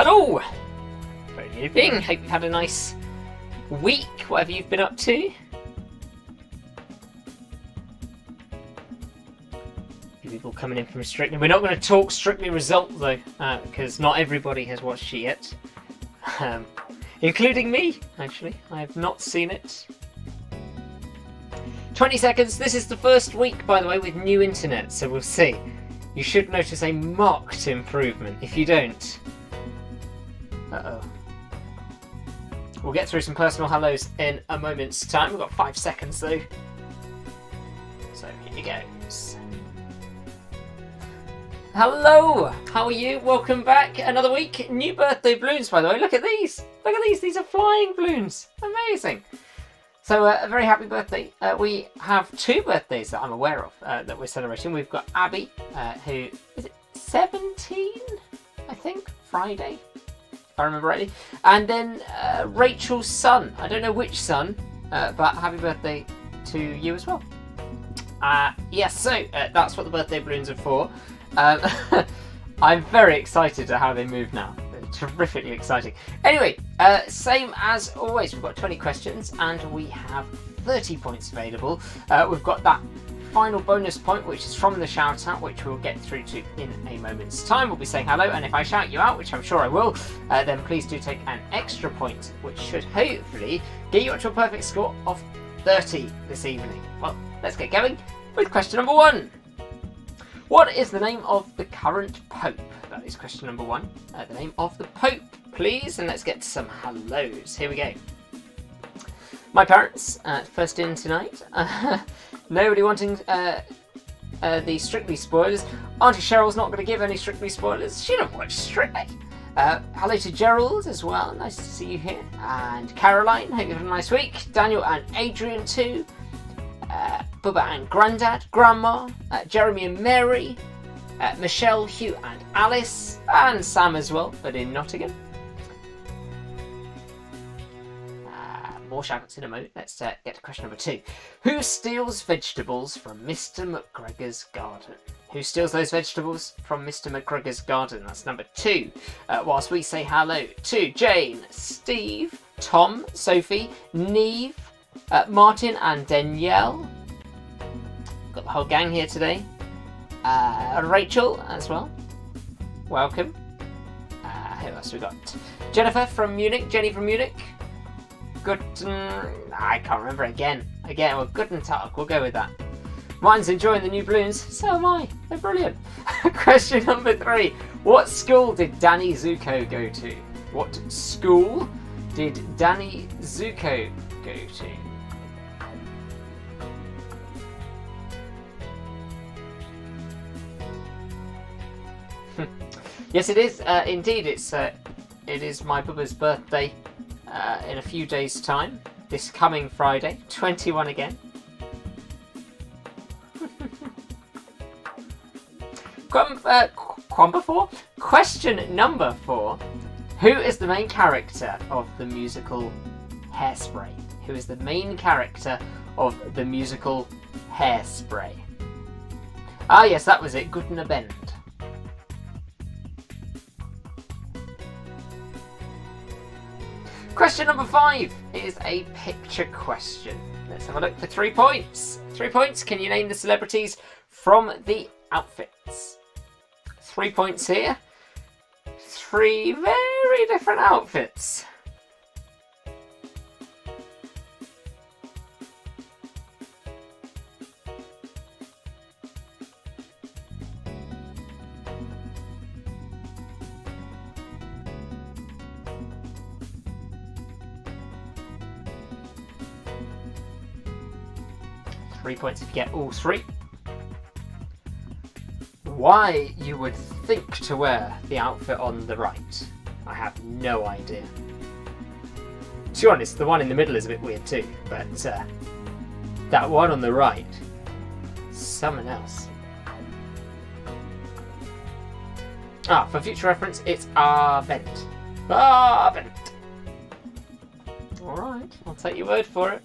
Hello! Very good evening. Hope you've had a nice week, whatever you've been up to. People coming in from Strictly. We're not going to talk Strictly result though, because not everybody has watched it yet. Including me, actually. I have not seen it. 20 seconds. This is the first week, by the way, with new internet, so we'll see. You should notice a marked improvement. If you don't... Uh-oh. We'll get through some personal hellos in a moment's time. We've got 5 seconds, though. So, here goes. Hello! How are you? Welcome back. Another week. New birthday balloons, by the way. Look at these. Look at these. These are flying balloons. Amazing. So, a very happy birthday. We have 2 birthdays that I'm aware of that we're celebrating. We've got Abby, who is it 17, I think, Friday, if I remember rightly. And then Rachel's son. I don't know which son, but happy birthday to you as well. Yes, so that's what the birthday balloons are for. I'm very excited at how they move now. Terrifically exciting. Anyway, same as always, we've got 20 questions and we have 30 points available. We've got that final bonus point, which is from the shout out, which we'll get through to in a moment's time. We'll be saying hello, and if I shout you out, which I'm sure I will, then please do take an extra point, which should hopefully get you up to a perfect score of 30 this evening. Well, let's get going with question number 1. What is the name of the current Pope? That is question number 1. The name of the Pope, please. And let's get to some hellos. Here we go. My parents, first in tonight. Nobody wanting the Strictly spoilers. Auntie Cheryl's not going to give any Strictly spoilers. She don't watch Strictly. Hello to Gerald as well. Nice to see you here. And Caroline, hope you've had a nice week. Daniel and Adrian too. Bubba and Grandad, Grandma, Jeremy and Mary, Michelle, Hugh and Alice, and Sam as well, but in Nottingham. More shoutouts in a moment. Let's get to question number 2. Who steals vegetables from Mr. McGregor's garden? Who steals those vegetables from Mr. McGregor's garden? That's number 2. Whilst we say hello to Jane, Steve, Tom, Sophie, Neve, Martin and Danielle. Got the whole gang here today. Rachel as well. Welcome. Who else we got? Jennifer from Munich. Jenny from Munich. I can't remember again. Well, Guten Tag. We'll go with that. Mine's enjoying the new balloons. So am I. They're brilliant. Question number 3. What school did Danny Zuko go to? What school did Danny Zuko go to? Yes, it is. Indeed, it is my Bubba's birthday in a few days' time. This coming Friday, 21 again. Question number 4. Who is the main character of the musical Hairspray? Who is the main character of the musical Hairspray? Ah, yes, that was it. Guten Abend. Question number 5 is a picture question. Let's have a look for 3 points. 3 points. Can you name the celebrities from the outfits? 3 points here. 3 very different outfits. Points if you get all 3. Why you would think to wear the outfit on the right, I have no idea. To be honest, the one in the middle is a bit weird too, but that one on the right, someone else. For future reference, it's Bent. Bent. Alright, I'll take your word for it.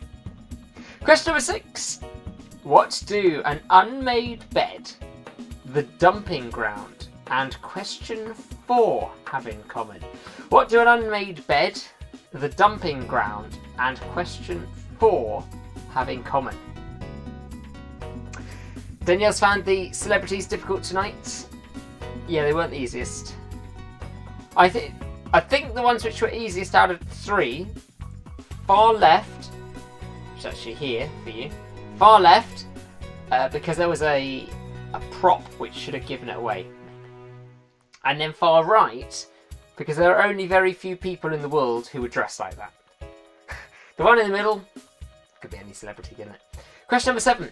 Question number 6. What do an unmade bed, the dumping ground, and question 4 have in common? What do an unmade bed, the dumping ground, and question 4 have in common? Danielle's found the celebrities difficult tonight. Yeah, they weren't the easiest. I think the ones which were easiest out of 3, far left, which is actually here for you, far left, because there was a prop which should have given it away. And then far right, because there are only very few people in the world who would dress like that. The one in the middle, could be any celebrity, couldn't it? Question number 7.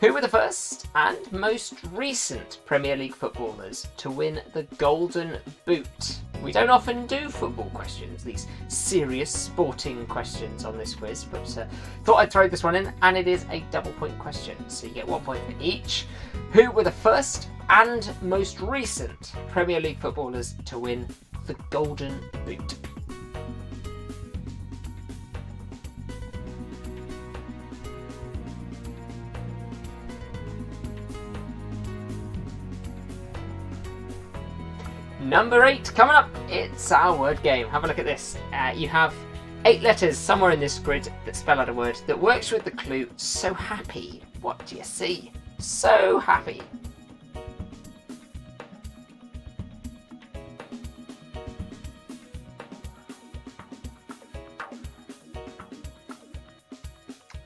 Who were the first and most recent Premier League footballers to win the Golden Boot? We don't often do football questions, these serious sporting questions on this quiz, but thought I'd throw this one in, and it is a double point question, so you get 1 point for each. Who were the first and most recent Premier League footballers to win the Golden Boot? Number 8 coming up. It's our word game. Have a look at this. You have 8 letters somewhere in this grid that spell out a word that works with the clue so happy. What do you see? So happy.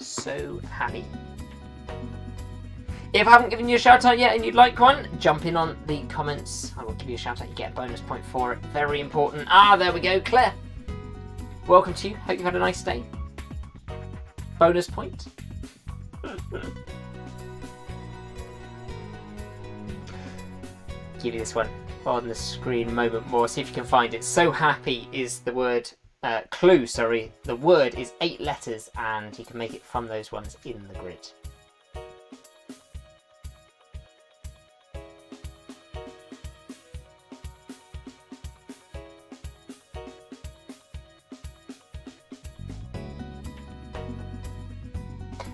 So happy. If I haven't given you a shout out yet and you'd like one, jump in on the comments. I will give you a shout out. You get a bonus point for it. Very important. There we go. Claire. Welcome to you. Hope you've had a nice day. Bonus point. Give you this one on the screen a moment more. See if you can find it. So happy is the word. Clue, sorry. The word is 8 letters and you can make it from those ones in the grid.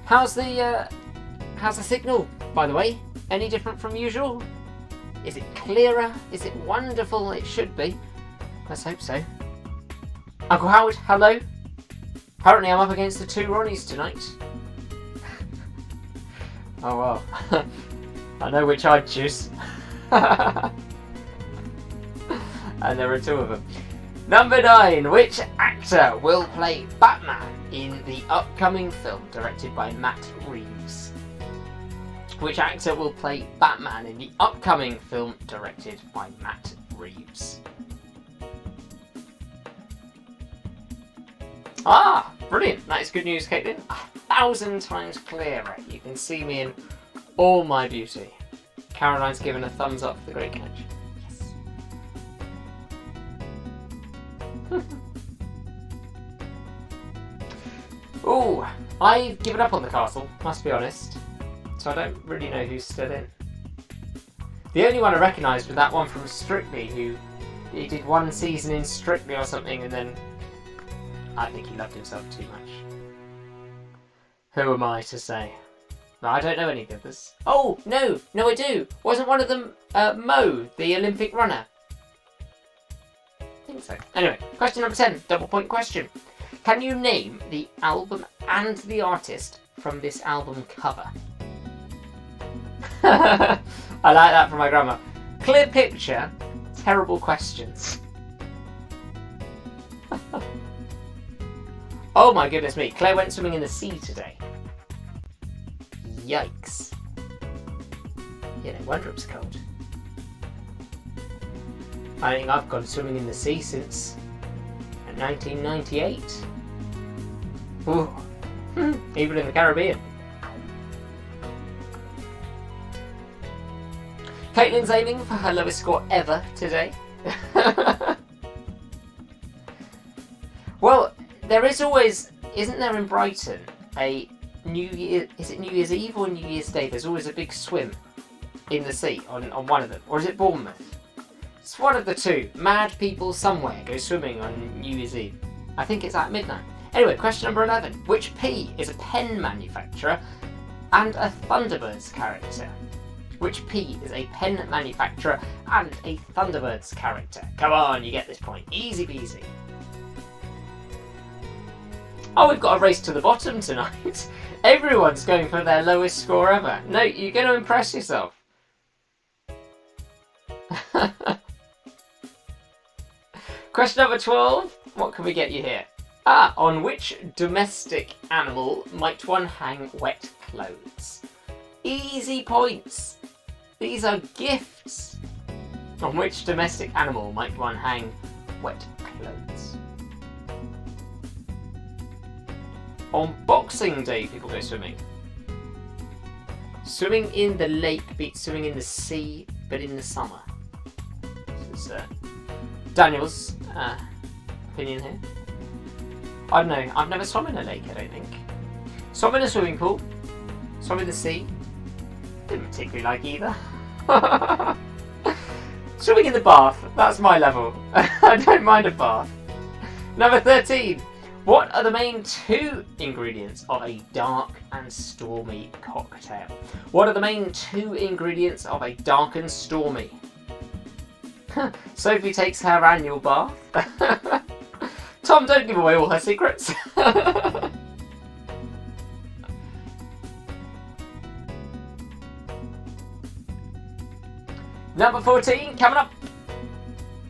How's the signal, by the way? Any different from usual? Is it clearer? Is it wonderful? It should be. Let's hope so. Uncle Howard, hello. Apparently I'm up against the 2 Ronnies tonight. Oh well. I know which I'd choose. And there are 2 of them. Number 9. Which actor will play Batman in the upcoming film directed by Matt Reeves? Which actor will play Batman in the upcoming film directed by Matt Reeves? Brilliant. That is good news, Caitlin. 1,000 times clearer. You can see me in all my beauty. Caroline's given a thumbs up for the great catch. Yes. Ooh, I've given up on the castle, must be honest. So I don't really know who's still in. The only one I recognised was that one from Strictly, he did 1 season in Strictly or something, and then I think he loved himself too much. Who am I to say? No, I don't know any of the others. Oh, no, I do. Wasn't one of them Mo, the Olympic runner? I think so. Anyway, question number 10, double point question. Can you name the album and the artist from this album cover? I like that from my grandma. Clear picture, terrible questions. Oh my goodness me, Claire went swimming in the sea today. Yikes. Yeah, no wonder it was cold. I think I've gone swimming in the sea since 1998. Ooh. Even in the Caribbean. Caitlin's aiming for her lowest score ever today. Well, there is always, isn't there in Brighton, a New Year's Eve or New Year's Day? There's always a big swim in the sea on one of them. Or is it Bournemouth? It's one of the 2. Mad people somewhere go swimming on New Year's Eve. I think it's at midnight. Anyway, question number 11. Which P is a pen manufacturer and a Thunderbirds character? Which P is a pen manufacturer and a Thunderbirds character? Come on, you get this point. Easy peasy. Oh, we've got a race to the bottom tonight. Everyone's going for their lowest score ever. No, you're going to impress yourself. Question number 12. What can we get you here? On which domestic animal might one hang wet clothes? Easy points. These are gifts. On which domestic animal might one hang wet clothes? On Boxing Day, people go swimming. Swimming in the lake beats swimming in the sea, but in the summer. This is Daniel's opinion here. I don't know. I've never swum in a lake, I don't think. Swum in a swimming pool. Swum in the sea. Didn't particularly like either. Swimming in the bath. That's my level. I don't mind a bath. Number 13. What are the main 2 ingredients of a dark and stormy cocktail? What are the main 2 ingredients of a dark and stormy? Sophie takes her annual bath. Tom, don't give away all her secrets. Number 14, coming up.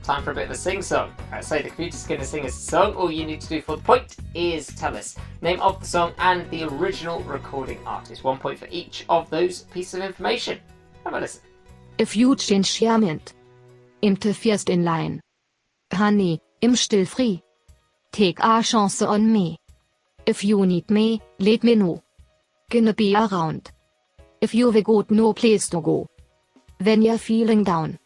Time for a bit of a sing-song. So the computer's going to sing us a song. All you need to do for the point is tell us name of the song and the original recording artist. 1 point for each of those pieces of information. Have a listen. If you change diamond. Im te first in line. Honey, im still free. Take a chance on me. If you need me, let me know. Gonna be around. If you've got no place to go. When you're feeling down.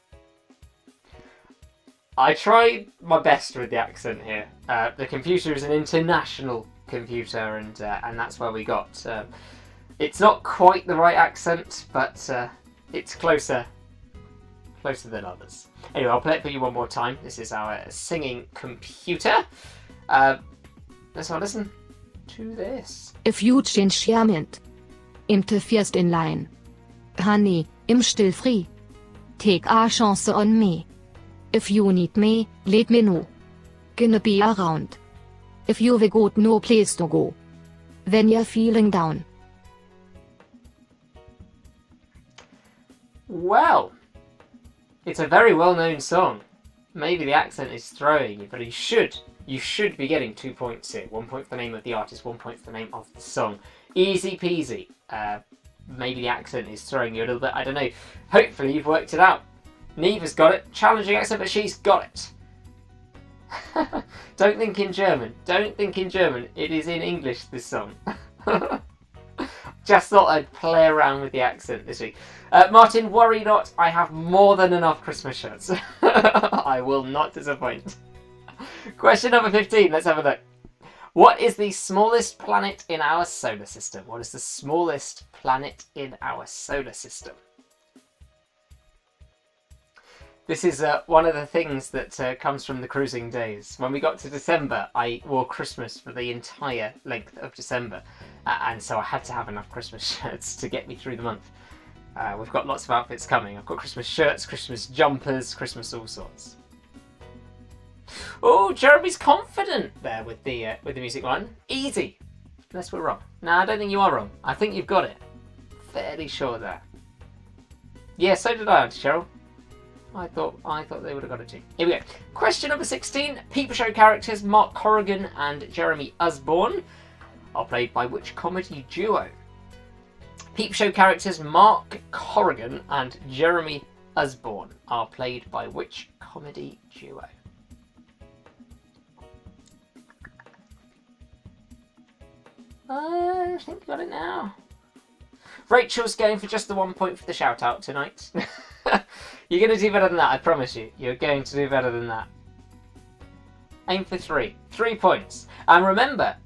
I tried my best with the accent here. The computer is an international computer, and that's where we got. It's not quite the right accent, but it's closer than others. Anyway, I'll play it for you one more time. This is our singing computer. Let's all listen to this. If you change diamond. Im te first in line. Honey, im still free. Take a chance on me. If you need me, let me know. Gonna be around. If you've got no place to go. When you're feeling down. Well, it's a very well-known song. Maybe the accent is throwing you, but you should be getting 2 points here. 1 point for the name of the artist, 1 point for the name of the song. Easy peasy. Maybe the accent is throwing you a little bit. I don't know. Hopefully you've worked it out. Neve has got it. Challenging accent, but she's got it. Don't think in German. Don't think in German. It is in English, this song. Just thought I'd play around with the accent this week. Martin, worry not. I have more than enough Christmas shirts. I will not disappoint. Question number 15. Let's have a look. What is the smallest planet in our solar system? What is the smallest planet in our solar system? This is one of the things that comes from the cruising days. When we got to December, I wore Christmas for the entire length of December. And so I had to have enough Christmas shirts to get me through the month. We've got lots of outfits coming. I've got Christmas shirts, Christmas jumpers, Christmas all sorts. Oh, Jeremy's confident there with the music one. Easy. Unless we're wrong. No, I don't think you are wrong. I think you've got it. Fairly sure there. Yeah, so did I, Auntie Cheryl. I thought they would have got it too. Here we go. Question number 16. Peep Show characters Mark Corrigan and Jeremy Usborne are played by which comedy duo? Peep Show characters Mark Corrigan and Jeremy Usborne are played by which comedy duo? I think we got it now. Rachel's going for just the 1 point for the shout out tonight. You're going to do better than that, I promise you. You're going to do better than that. Aim for 3. 3 points. And remember,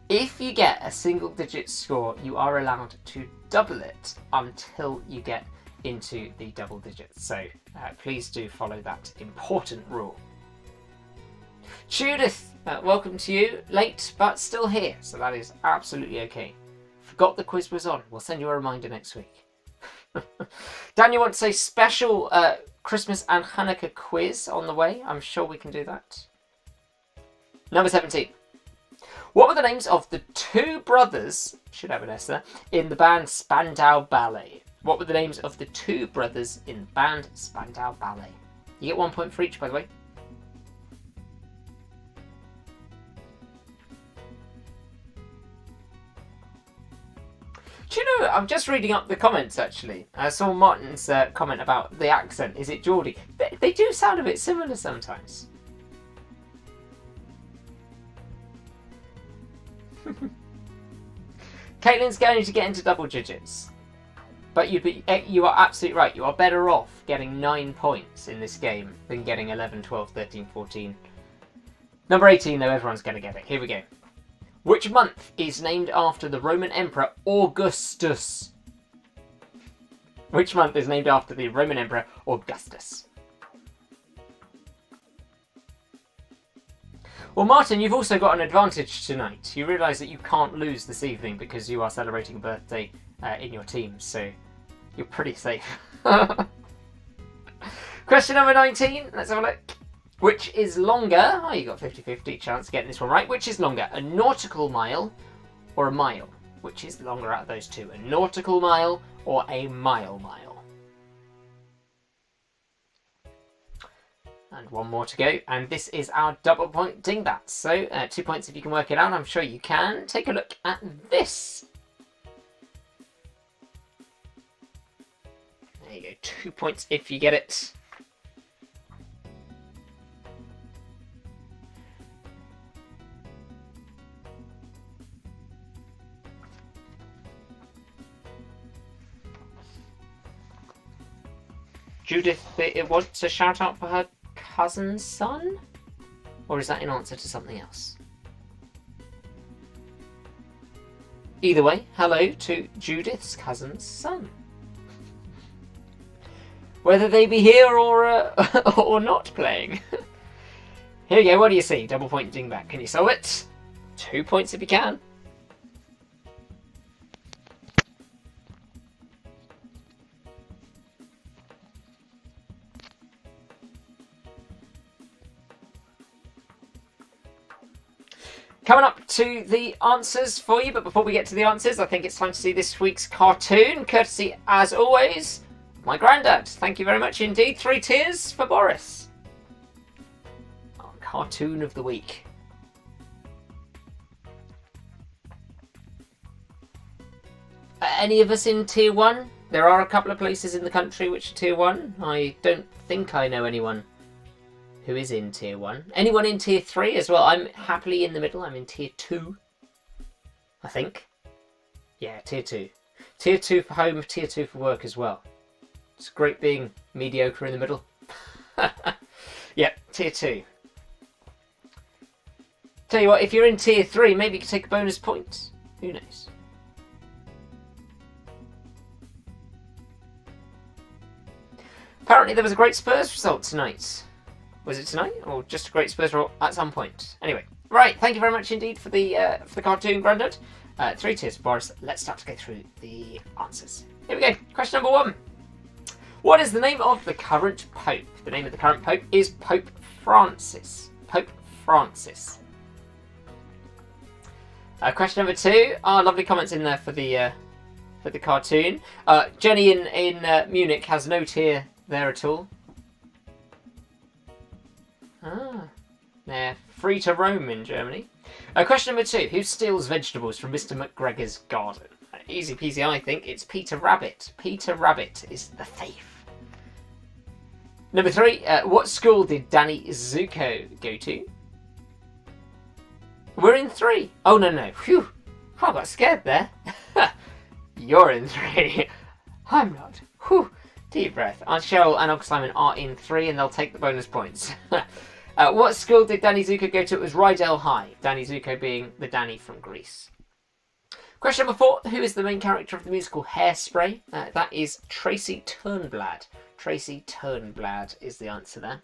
if you get a single digit score, you are allowed to double it until you get into the double digits. So please do follow that important rule. Judith, welcome to you. Late, but still here. So that is absolutely okay. Forgot the quiz was on. We'll send you a reminder next week. Daniel wants a special Christmas and Hanukkah quiz on the way. I'm sure we can do that. Number 17. What were the names of the two brothers, should have an S there, in the band Spandau Ballet? What were the names of the two brothers in the band Spandau Ballet? You get 1 point for each, by the way. Do you know, I'm just reading up the comments actually. I saw Martin's comment about the accent. Is it Geordie? They do sound a bit similar sometimes. Caitlin's going to get into double digits. But you are absolutely right. You are better off getting 9 points in this game than getting 11, 12, 13, 14. Number 18 though, everyone's going to get it. Here we go. Which month is named after the Roman Emperor Augustus? Which month is named after the Roman Emperor Augustus? Well, Martin, you've also got an advantage tonight. You realise that you can't lose this evening because you are celebrating a birthday in your team, so you're pretty safe. Question number 19. Let's have a look. Which is longer? Oh, you got 50-50 chance of getting this one right. Which is longer, a nautical mile or a mile? Which is longer out of those two? A nautical mile or a mile? And one more to go. And this is our double point dingbat. So 2 points if you can work it out. I'm sure you can. Take a look at this. There you go. 2 points if you get it. Judith, it wants a shout out for her cousin's son? Or is that in answer to something else? Either way, hello to Judith's cousin's son. Whether they be here or or not playing. Here we go, what do you see? Double point dingbat. Can you solve it? 2 points if you can. Coming up to the answers for you, but before we get to the answers, I think it's time to see this week's cartoon, courtesy, as always, my granddad. Thank you very much indeed. 3 tears for Boris. Our cartoon of the week. Any of us in Tier 1? There are a couple of places in the country which are Tier 1. I don't think I know anyone who is in Tier 1. Anyone in Tier 3 as well? I'm happily in the middle. I'm in Tier 2, I think. Yeah, Tier 2. Tier 2 for home, Tier 2 for work as well. It's great being mediocre in the middle. Yep, Tier 2. Tell you what, if you're in Tier 3, maybe you can take a bonus point. Who knows? Apparently there was a great Spurs result tonight. Was it tonight, or just a great Spurs result at some point? Anyway, right. Thank you very much indeed for the cartoon, Grandad. 3 tears for Boris. Let's start to go through the answers. Here we go. Question number 1. What is the name of the current Pope? The name of the current Pope is Pope Francis. Pope Francis. Question number 2. Lovely comments in there for the cartoon. Jenny in Munich has no tear there at all. They're free to roam in Germany. Question number 2. Who steals vegetables from Mr. McGregor's garden? Easy peasy, I think. It's Peter Rabbit. Peter Rabbit is the thief. Number 3. What school did Danny Zuko go to? We're in 3. Oh, no. Phew. I got scared there. You're in 3. I'm not. Whew. Deep breath. Cheryl and Uncle Simon are in 3 and they'll take the bonus points. What school did Danny Zuko go to? It was Rydell High. Danny Zuko being the Danny from Greece. Question number 4. Who is the main character of the musical Hairspray? That is Tracy Turnblad. Tracy Turnblad is the answer there.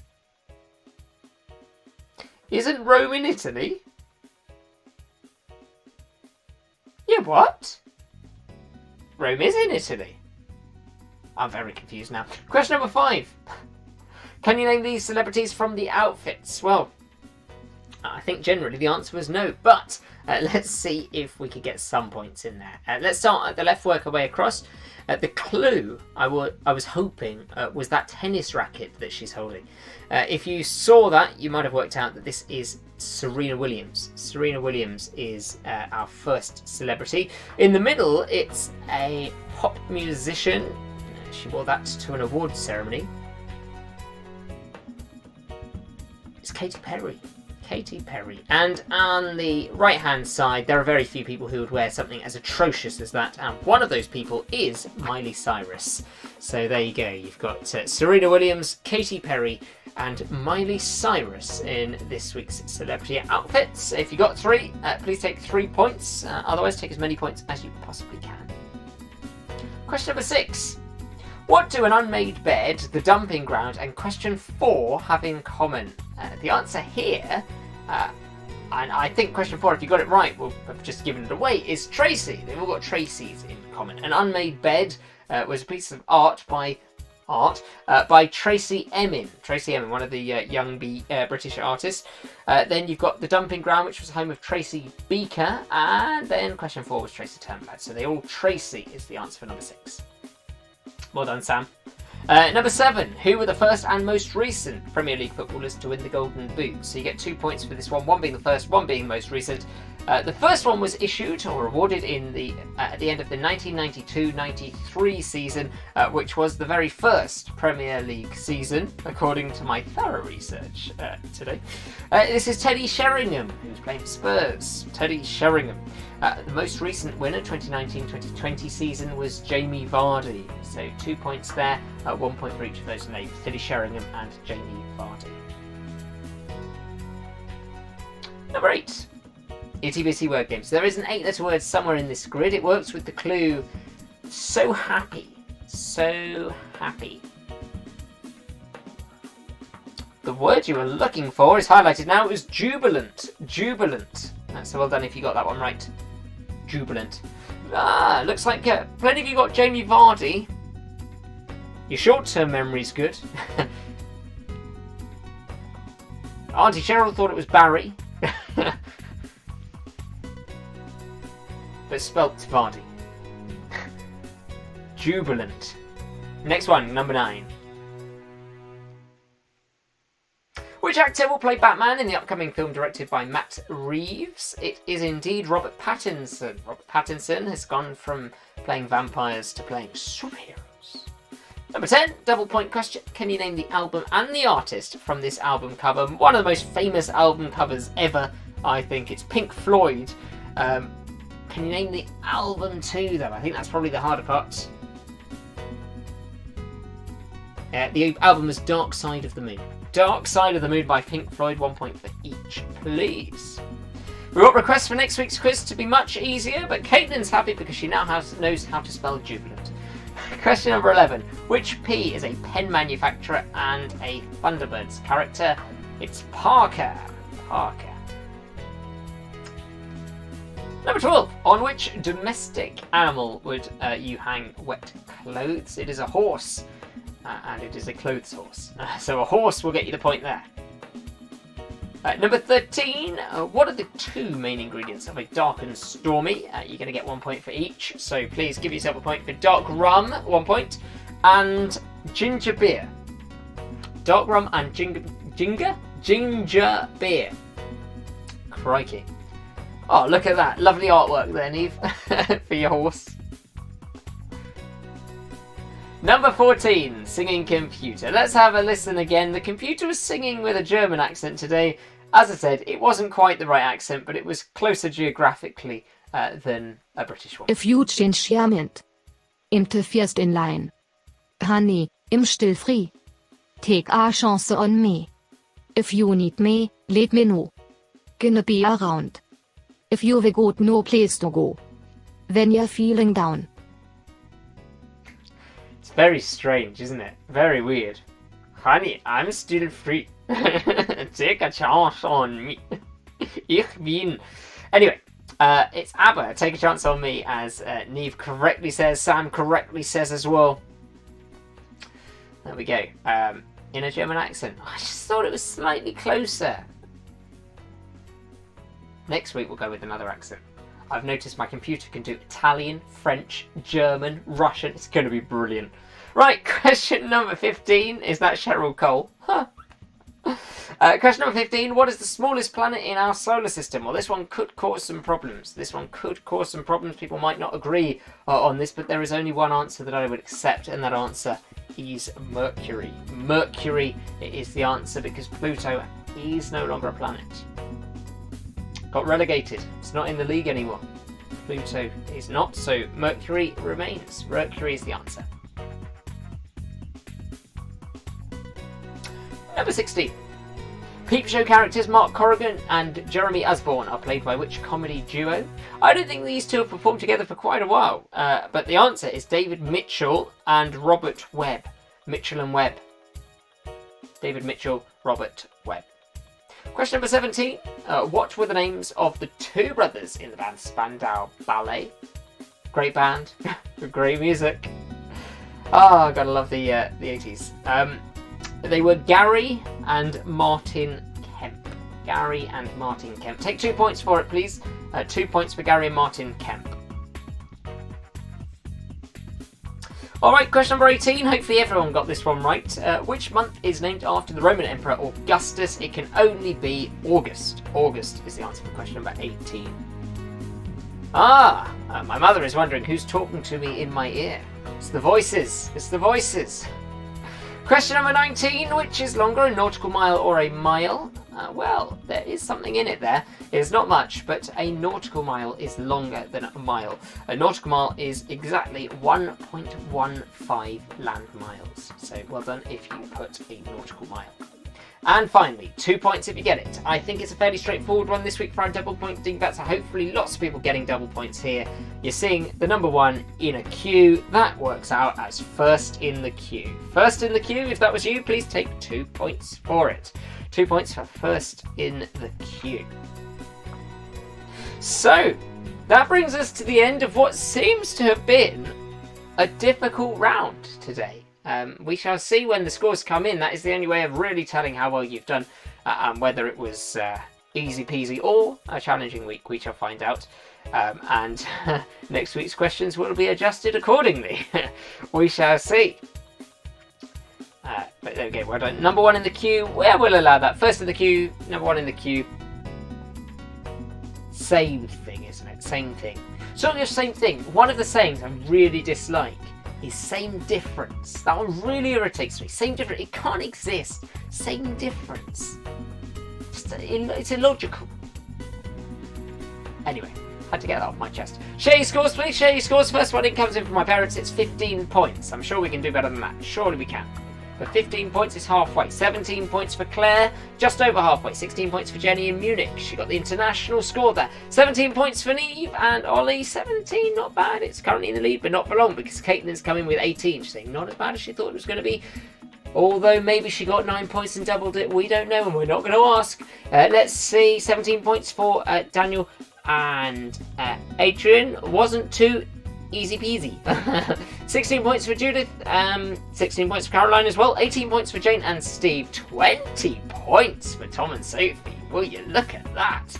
Isn't Rome in Italy? Yeah, what? Rome is in Italy. I'm very confused now. Question number 5. Can you name these celebrities from the outfits? Well, I think generally the answer was no, but let's see if we could get some points in there. Let's start at the left, work our way across. The clue I was hoping was that tennis racket that she's holding. If you saw that, you might have worked out that this is Serena Williams. Serena Williams is our first celebrity. In the middle, it's a pop musician. She wore that to an awards ceremony. It's Katy Perry. Katy Perry. And on the right hand side, there are very few people who would wear something as atrocious as that, and one of those people is Miley Cyrus. So there you go, you've got Serena Williams, Katy Perry and Miley Cyrus in this week's celebrity outfits. If you got 3, please take 3 points, otherwise take as many points as you possibly can. Question number 6. What do an unmade bed, the dumping ground, and question 4 have in common? The answer here, and I think question 4, if you got it right, we'll have just given it away, is Tracy. They've all got Tracy's in common. An unmade bed was a piece of art by Tracey Emin. Tracey Emin, one of the young British artists. Then you've got the dumping ground, which was the home of Tracy Beaker, and then question 4 was Tracy Turnblad. So they all Tracy is the answer for number 6. Well done, Sam. Number 7. Who were the first and most recent Premier League footballers to win the Golden Boot? So you get 2 points for this one. 1 being the first, 1 being the most recent. The first one was issued or awarded at the end of the 1992-93 season, which was the very first Premier League season, according to my thorough research today. This is Teddy Sheringham, who's playing for Spurs. Teddy Sheringham. The most recent winner, 2019-2020 season, was Jamie Vardy. So 2 points there, 1 point for each of those names, Teddy Sheringham and Jamie Vardy. Number 8. Itty Bitty Word Games. There is an 8-letter word somewhere in this grid. It works with the clue so happy. So happy. The word you were looking for is highlighted now. It was jubilant. Jubilant. So well done if you got that one right. Jubilant. Looks like plenty of you got Jamie Vardy. Your short-term memory's good. Auntie Cheryl thought it was Barry. But spelt Vardy. Jubilant. Next one, number 9. Which actor will play Batman in the upcoming film directed by Matt Reeves? It is indeed Robert Pattinson. Robert Pattinson has gone from playing vampires to playing superheroes. Number 10, double point question. Can you name the album and the artist from this album cover? One of the most famous album covers ever, I think. It's Pink Floyd. Can you name the album too, though? I think that's probably the harder part. The album is Dark Side of the Moon. Dark Side of the Moon by Pink Floyd. 1 point for each, please. We got requests for next week's quiz to be much easier, but Caitlin's happy because she now knows how to spell jubilant. Question number 11. Which P is a pen manufacturer and a Thunderbirds character? It's Parker. Parker. Number 12. On which domestic animal would you hang wet clothes? It is a horse, and it is a clothes horse. So a horse will get you the point there. Number 13. What are the 2 main ingredients of a dark and stormy? You're going to get 1 point for each, so please give yourself a point for dark rum, 1 point, and ginger beer. Dark rum and ginger beer. Crikey. Oh, look at that. Lovely artwork there, Neve, for your horse. Number 14, singing computer. Let's have a listen again. The computer was singing with a German accent today. As I said, it wasn't quite the right accent, but it was closer geographically than a British one. If you change your mind, im te first in line. Honey, im still free. Take a chance on me. If you need me, let me know. Gonna be around. If you've got no place to go. When you're feeling down. It's very strange, isn't it? Very weird. Honey, I'm still free. Take a chance on me. Ich bin. Anyway, it's ABBA. Take a chance on me, as Neve correctly says. Sam correctly says as well. There we go. In a German accent. I just thought it was slightly closer. Next week we'll go with another accent. I've noticed my computer can do Italian, French, German, Russian. It's going to be brilliant. Right, question number 15. Is that Cheryl Cole? Huh. Question number 15. What is the smallest planet in our solar system? Well, this one could cause some problems. People might not agree on this, but there is only one answer that I would accept, and that answer is Mercury. Mercury is the answer because Pluto is no longer a planet. Got relegated. It's not in the league anymore. Pluto is not, so Mercury remains. Mercury is the answer. Number 16. Peep Show characters Mark Corrigan and Jeremy Osborne are played by which comedy duo? I don't think these two have performed together for quite a while, but the answer is David Mitchell and Robert Webb. Mitchell and Webb. David Mitchell, Robert Webb. Question number 17. What were the names of the two brothers in the band Spandau Ballet? Great band. Great music. Oh, gotta love the 80s. They were Gary and Martin Kemp. Gary and Martin Kemp. Take 2 points for it, please. 2 points for Gary and Martin Kemp. Alright, question number 18. Hopefully everyone got this one right. Which month is named after the Roman Emperor Augustus? It can only be August. August is the answer for question number 18. My mother is wondering who's talking to me in my ear. It's the voices. It's the voices. Question number 19. Which is longer, a nautical mile or a mile? Well, there is something in it there. It is not much, but a nautical mile is longer than a mile. A nautical mile is exactly 1.15 land miles. So well done if you put a nautical mile. And finally, 2 points if you get it. I think it's a fairly straightforward one this week for our double pointing bets. Hopefully lots of people getting double points here. You're seeing the number one in a queue. That works out as first in the queue. First in the queue, if that was you, please take 2 points for it. 2 points for first in the queue. So, that brings us to the end of what seems to have been a difficult round today. We shall see when the scores come in. That is the only way of really telling how well you've done, and whether it was easy peasy or a challenging week. We shall find out. And next week's questions will be adjusted accordingly. We shall see. But there we go. Well done. Number one in the queue. Well, we'll allow that. First in the queue. Number one in the queue. Same thing, isn't it? Same thing. So just same thing. One of the sayings I really dislike is same difference. That one really irritates me. Same difference. It can't exist. Same difference. It's illogical. Anyway, had to get that off my chest. Share your scores, please. Share your scores. First one in comes in from my parents. It's 15 points. I'm sure we can do better than that. Surely we can. But 15 points is halfway. 17 points for Claire, just over halfway. 16 points for Jenny in Munich. She got the international score there. 17 points for Neve and Ollie. 17, not bad. It's currently in the lead, but not for long because Caitlin's coming with 18. She's saying not as bad as she thought it was going to be. Although maybe she got 9 points and doubled it. We don't know, and we're not going to ask. Let's see. 17 points for Daniel and Adrian. Wasn't too easy peasy. 16 points for Judith, 16 points for Caroline as well, 18 points for Jane and Steve, 20 points for Tom and Sophie. Will you look at that?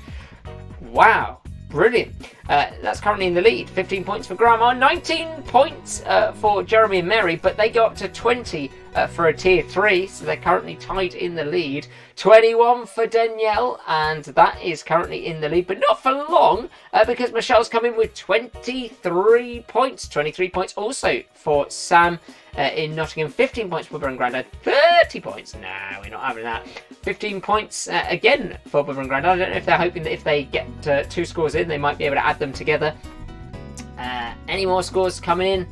Wow, brilliant. That's currently in the lead. 15 points for Grandma, 19 points for Jeremy and Mary, but they go up to 20 for a tier 3, so they're currently tied in the lead. 21 for Danielle, and that is currently in the lead, but not for long, because Michelle's come in with 23 points. 23 points also for Sam in Nottingham. 15 points for Bubba and Grandad. 30 points. No, we're not having that. 15 points again for Bubba and Grandad. I don't know if they're hoping that if they get 2 scores in, they might be able to add them together. Any more scores coming in?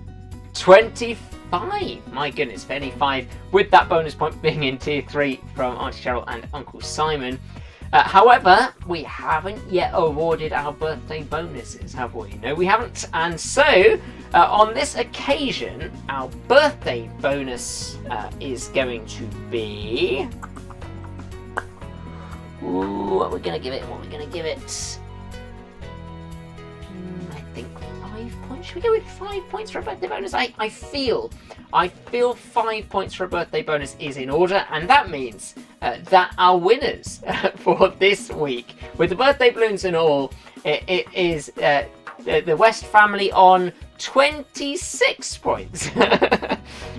25. My goodness, 25 with that bonus point being in tier 3 from Auntie Cheryl and Uncle Simon. However, we haven't yet awarded our birthday bonuses, have we? No, we haven't. And so, on this occasion, our birthday bonus is going to be... Ooh, what are we going to give it? I think 5 points. should we go with 5 points for a birthday bonus? I feel 5 points for a birthday bonus is in order, and that means that our winners for this week, with the birthday balloons and all, it is the West family on 26 points.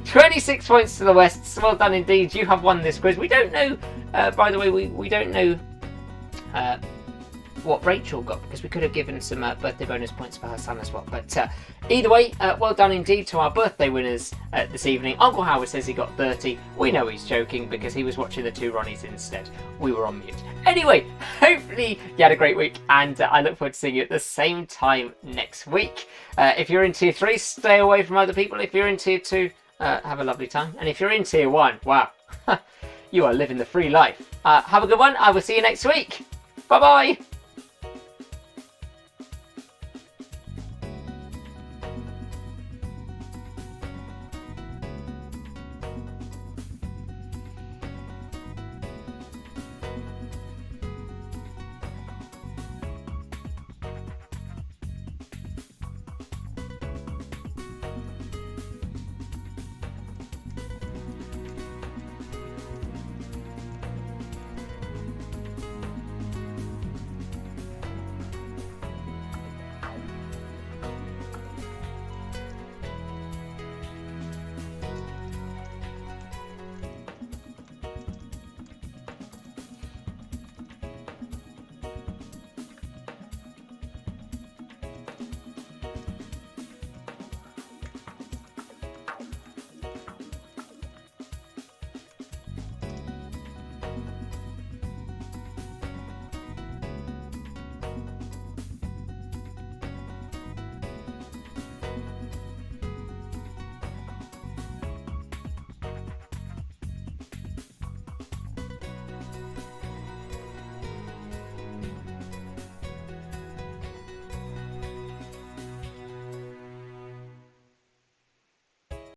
26 points to the Wests. Well done indeed. You have won this quiz. We don't know, by the way, we don't know what Rachel got, because we could have given some birthday bonus points for her son as well. But either way, well done indeed to our birthday winners this evening. Uncle Howard says he got 30. We know he's joking because he was watching the two Ronnies instead. We were on mute. Anyway, hopefully you had a great week, and I look forward to seeing you at the same time next week. If you're in Tier 3, stay away from other people. If you're in Tier 2, have a lovely time. And if you're in Tier 1, wow, you are living the free life. Have a good one. I will see you next week. Bye-bye.